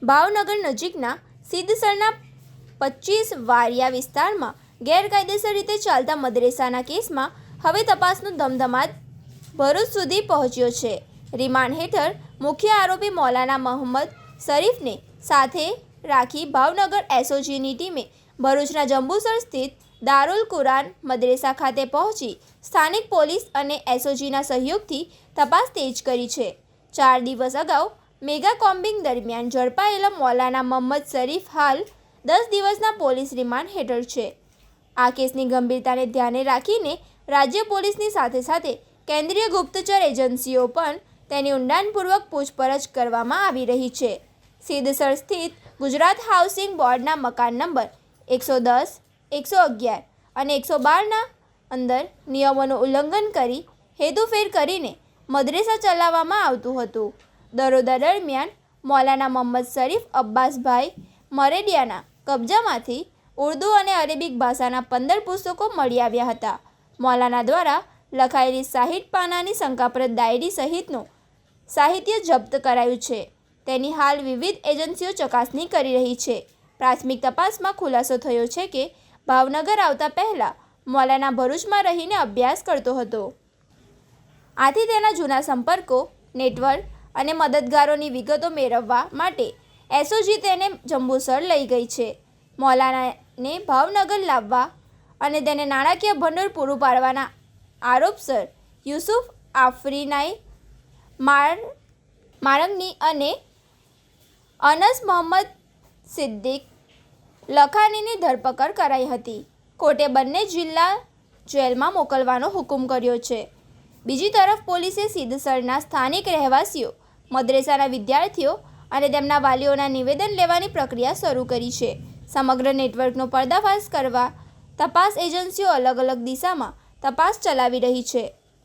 ભાવનગર નજીકના સિદ્ધસરના 25 વારિયા વિસ્તારમાં ગેરકાયદેસર રીતે ચાલતા મદરેસાના કેસમાં હવે તપાસનો ધમધમાટ ભરૂચ સુધી પહોંચ્યો છે. રિમાન્ડ હેઠળ મુખ્ય આરોપી મૌલાના મોહમ્મદ શરીફને સાથે રાખી ભાવનગર એસઓજીની ટીમે ભરૂચના જંબુસર સ્થિત દારુલ કુરાન મદરેસા ખાતે પહોંચી સ્થાનિક પોલીસ અને એસઓજીના સહયોગથી તપાસ તેજ કરી છે. 4 દિવસ અગાઉ મેગા કોમ્બિંગ દરમિયાન ઝડપાયેલા મૌલાના મોહમ્મદ શરીફ હાલ 10 દિવસના પોલીસ રિમાન્ડ હેઠળ છે. આ કેસની ગંભીરતાને ધ્યાને રાખીને રાજ્ય પોલીસની સાથે સાથે કેન્દ્રીય ગુપ્તચર એજન્સીઓ પણ તેની ઊંડાણપૂર્વક પૂછપરછ કરવામાં આવી રહી છે. સિદ્ધસર સ્થિત ગુજરાત હાઉસિંગ બોર્ડના મકાન નંબર 110, 111 અને 112ના અંદર નિયમોનું ઉલ્લંઘન કરી હેતુફેર કરીને મદરેસા ચલાવવામાં આવતું હતું. દરોડા દરમિયાન મૌલાના મોહમ્મદ શરીફ અબ્બાસભાઈ મરેડિયાના કબજામાંથી ઉર્દૂ અને અરેબિક ભાષાના 15 પુસ્તકો મળી આવ્યા હતા. મૌલાના દ્વારા લખાયેલી 60 પાનાની શંકાસ્પદ ડાયરી સહિતનું સાહિત્ય જપ્ત કરાયું છે. તેની હાલ વિવિધ એજન્સીઓ ચકાસણી કરી રહી છે. પ્રાથમિક તપાસમાં ખુલાસો થયો છે કે ભાવનગર આવતા પહેલાં મૌલાના ભરૂચમાં રહીને અભ્યાસ કરતો હતો. આથી તેના જૂના સંપર્કો, નેટવર્ક અને મદદગારોની વિગતો મેળવવા માટે એસઓજી તેને જંબુસર લઈ ગઈ છે. મૌલાનાને ભાવનગર લાવવા અને તેને નાણાકીય ભંડોળ પૂરું પાડવાના આરોપસર યુસુફ આફરીનાઈ મારંગની અને અનસ મોહમ્મદ સિદ્દીક લખાનીની ધરપકડ કરાઈ હતી. કોર્ટે બંને જિલ્લા જેલમાં મોકલવાનો હુકમ કર્યો છે. બીજી તરફ પોલીસે સિદ્ધસરના સ્થાનિક રહેવાસીઓ, મદરેસાના વિદ્યાર્થીઓ અને તેમના વાલીઓના નિવેદન લેવાની પ્રક્રિયા શરૂ કરી છે. સમગ્ર નેટવર્કનો પર્દાફાશ કરવા તપાસ એજન્સીઓ અલગ અલગ દિશામાં તપાસ ચલાવી રહી છે.